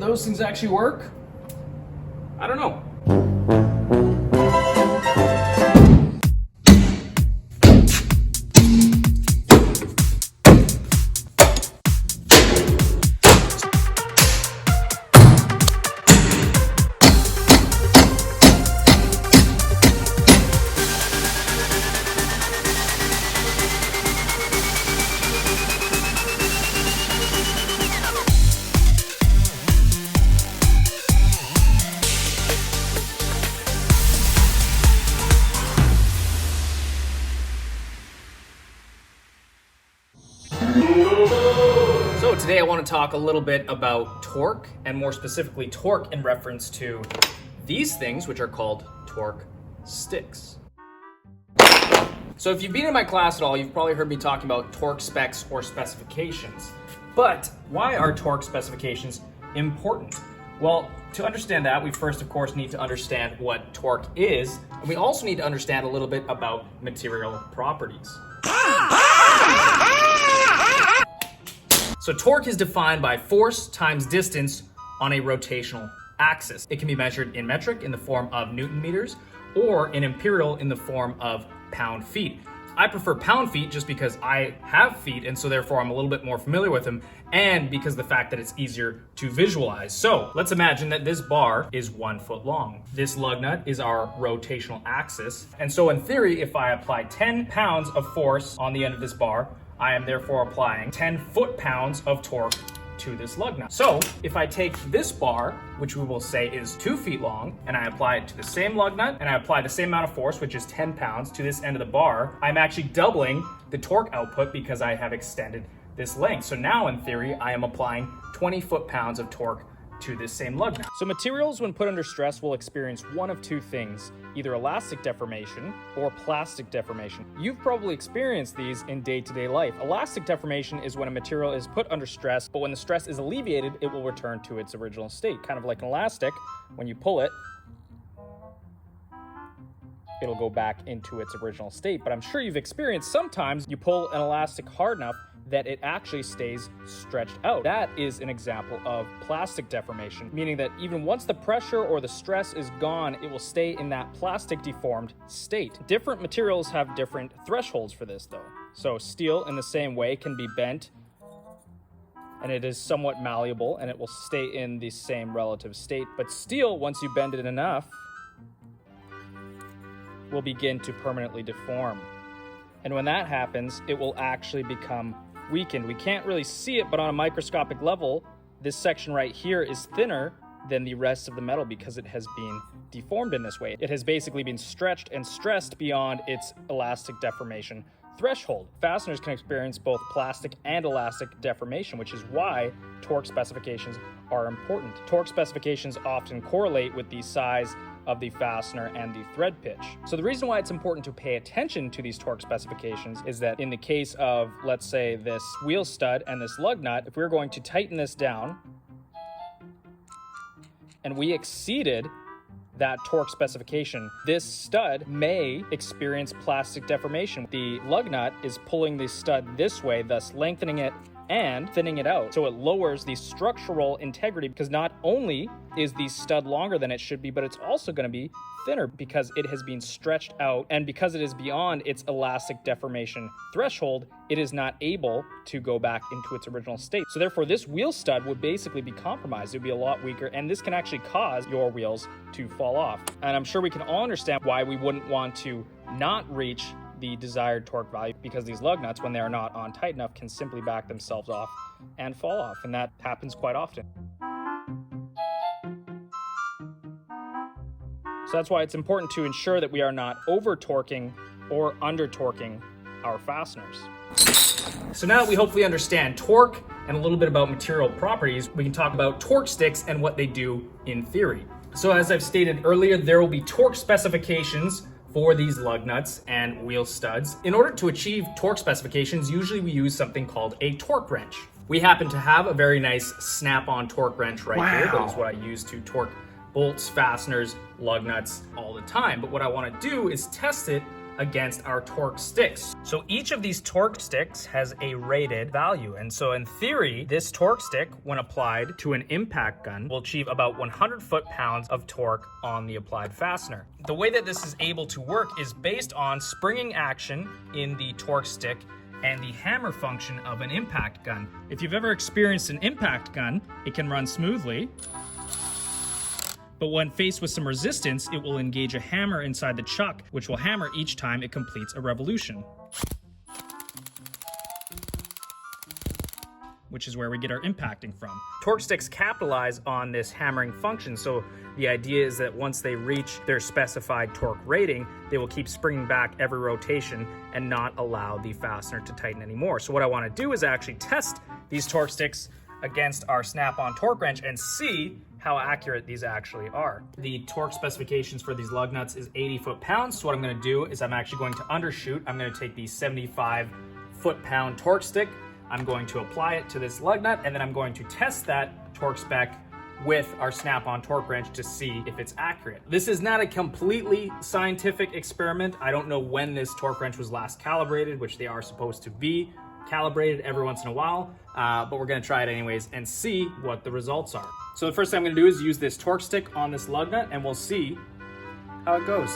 those things actually work? I don't know. So today I want to talk a little bit about torque, and more specifically torque in reference to these things, which are called torque sticks. So if you've been in my class at all, you've probably heard me talking about torque specs or specifications. But why are torque specifications important? Well, to understand that, we first, of course, need to understand what torque is, and we also need to understand a little bit about material properties. So torque is defined by force times distance on a rotational axis. It can be measured in metric in the form of Newton meters or in imperial in the form of pound feet. I prefer pound feet just because I have feet, and so therefore I'm a little bit more familiar with them, and because of the fact that it's easier to visualize. So let's imagine that this bar is 1 foot long. This lug nut is our rotational axis. And so in theory, if I apply 10 pounds of force on the end of this bar, I am therefore applying 10 foot-pounds of torque to this lug nut. So if I take this bar, which we will say is 2 feet long, and I apply it to the same lug nut, and I apply the same amount of force, which is 10 pounds, to this end of the bar, I'm actually doubling the torque output because I have extended this length. So now in theory, I am applying 20 foot-pounds of torque to this same lug nut. So materials, when put under stress, will experience one of two things, either elastic deformation or plastic deformation. You've probably experienced these in day-to-day life. Elastic deformation is when a material is put under stress, but when the stress is alleviated, it will return to its original state. Kind of like an elastic, when you pull it, it'll go back into its original state. But I'm sure you've experienced sometimes you pull an elastic hard enough that it actually stays stretched out. That is an example of plastic deformation, meaning that even once the pressure or the stress is gone, it will stay in that plastic deformed state. Different materials have different thresholds for this though. So steel in the same way can be bent, and it is somewhat malleable and it will stay in the same relative state. But steel, once you bend it enough, will begin to permanently deform. And when that happens, it will actually become weakened. We can't really see it, but on a microscopic level, this section right here is thinner than the rest of the metal because it has been deformed in this way. It has basically been stretched and stressed beyond its elastic deformation threshold. Fasteners can experience both plastic and elastic deformation, which is why torque specifications are important. Torque specifications often correlate with the size of the fastener and the thread pitch. So the reason why it's important to pay attention to these torque specifications is that in the case of, let's say, this wheel stud and this lug nut, if we're going to tighten this down and we exceeded that torque specification, this stud may experience plastic deformation. The lug nut is pulling the stud this way, thus lengthening it and thinning it out. So it lowers the structural integrity because not only is the stud longer than it should be, but it's also going to be thinner because it has been stretched out, and because it is beyond its elastic deformation threshold, it is not able to go back into its original state. So therefore, this wheel stud would basically be compromised. It would be a lot weaker, and this can actually cause your wheels to fall off. And I'm sure we can all understand why we wouldn't want to not reach the desired torque value, because these lug nuts, when they are not on tight enough, can simply back themselves off and fall off, and that happens quite often. So that's why it's important to ensure that we are not over-torquing or under-torquing our fasteners. So now that we hopefully understand torque and a little bit about material properties, we can talk about torque sticks and what they do in theory. So as I've stated earlier, there will be torque specifications for these lug nuts and wheel studs. In order to achieve torque specifications, usually we use something called a torque wrench. We happen to have a very nice snap-on torque wrench right here. That is what I use to torque bolts, fasteners, lug nuts all the time. But what I want to do is test it against our torque sticks. So each of these torque sticks has a rated value. And so in theory, this torque stick, when applied to an impact gun, will achieve about 100 foot-pounds of torque on the applied fastener. The way that this is able to work is based on springing action in the torque stick and the hammer function of an impact gun. If you've ever experienced an impact gun, it can run smoothly, but when faced with some resistance, it will engage a hammer inside the chuck, which will hammer each time it completes a revolution, which is where we get our impacting from. Torque sticks capitalize on this hammering function, so the idea is that once they reach their specified torque rating, they will keep springing back every rotation and not allow the fastener to tighten anymore. So what I want to do is actually test these torque sticks against our snap-on torque wrench and see how accurate these actually are. The torque specifications for these lug nuts is 80 foot-pounds. So what I'm going to do is I'm actually going to undershoot. I'm going to take the 75 foot-pound torque stick. I'm going to apply it to this lug nut, and then I'm going to test that torque spec with our snap-on torque wrench to see if it's accurate. This is not a completely scientific experiment. I don't know when this torque wrench was last calibrated, which they are supposed to be calibrated every once in a while, but we're gonna try it anyways and see what the results are. So the first thing I'm gonna do is use this torque stick on this lug nut, and we'll see how it goes.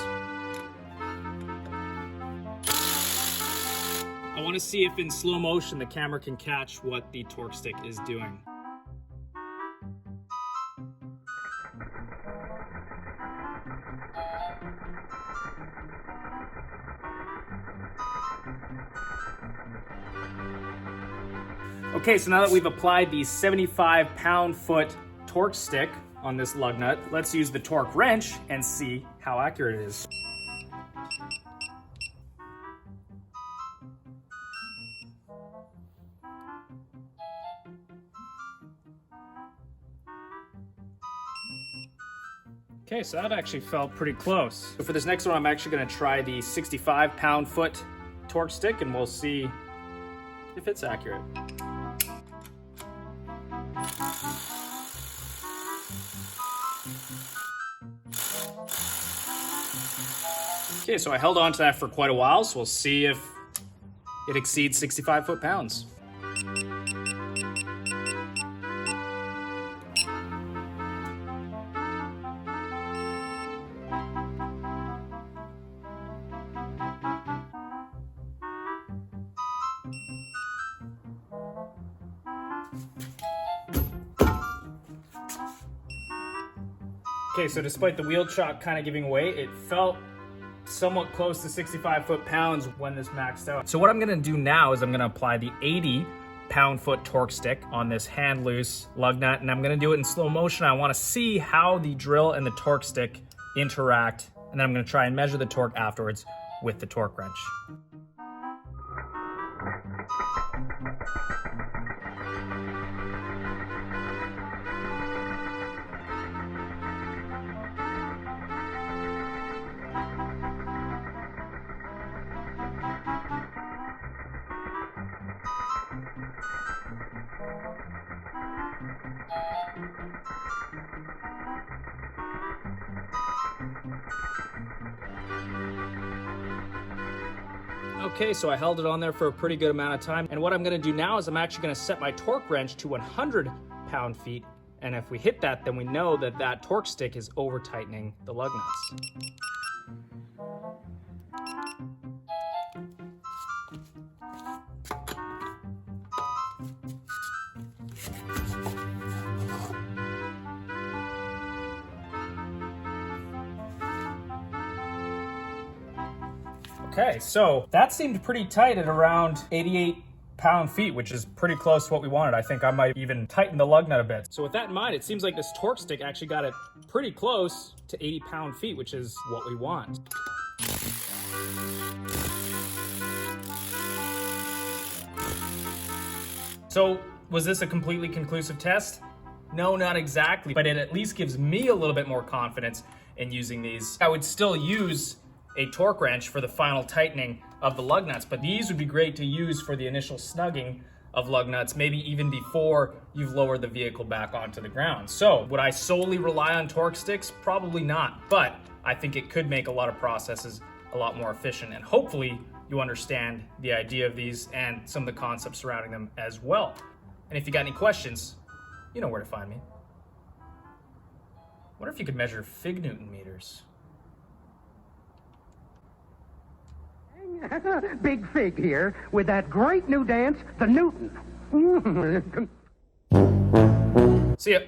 I wanna see if in slow motion the camera can catch what the torque stick is doing. Okay, so now that we've applied the 75 pound-foot torque stick on this lug nut, let's use the torque wrench and see how accurate it is. Okay, so that actually felt pretty close. So for this next one, I'm actually gonna try the 65 pound-foot torque stick, and we'll see if it's accurate. Okay, so I held on to that for quite a while, so we'll see if it exceeds 65 foot-pounds. Okay, so despite the wheel chock kind of giving way, it felt somewhat close to 65 foot-pounds when this maxed out. So what I'm gonna do now is I'm gonna apply the 80 pound-foot torque stick on this hand-loose lug nut, and I'm gonna do it in slow motion. I wanna see how the drill and the torque stick interact, and then I'm gonna try and measure the torque afterwards with the torque wrench. Okay, so I held it on there for a pretty good amount of time. And what I'm gonna do now is I'm actually gonna set my torque wrench to 100 pound-feet. And if we hit that, then we know that that torque stick is over-tightening the lug nuts. Okay, so that seemed pretty tight at around 88 pound-feet, which is pretty close to what we wanted. I think I might even tighten the lug nut a bit. So with that in mind, it seems like this torque stick actually got it pretty close to 80 pound-feet, which is what we want. So was this a completely conclusive test? No, not exactly, but it at least gives me a little bit more confidence in using these. I would still use a torque wrench for the final tightening of the lug nuts, but these would be great to use for the initial snugging of lug nuts, maybe even before you've lowered the vehicle back onto the ground. So would I solely rely on torque sticks? Probably not, but I think it could make a lot of processes a lot more efficient. And hopefully you understand the idea of these and some of the concepts surrounding them as well. And if you got any questions, you know where to find me. Wonder if you could measure fig Newton meters. Big Fig here with that great new dance, the Newton. See ya.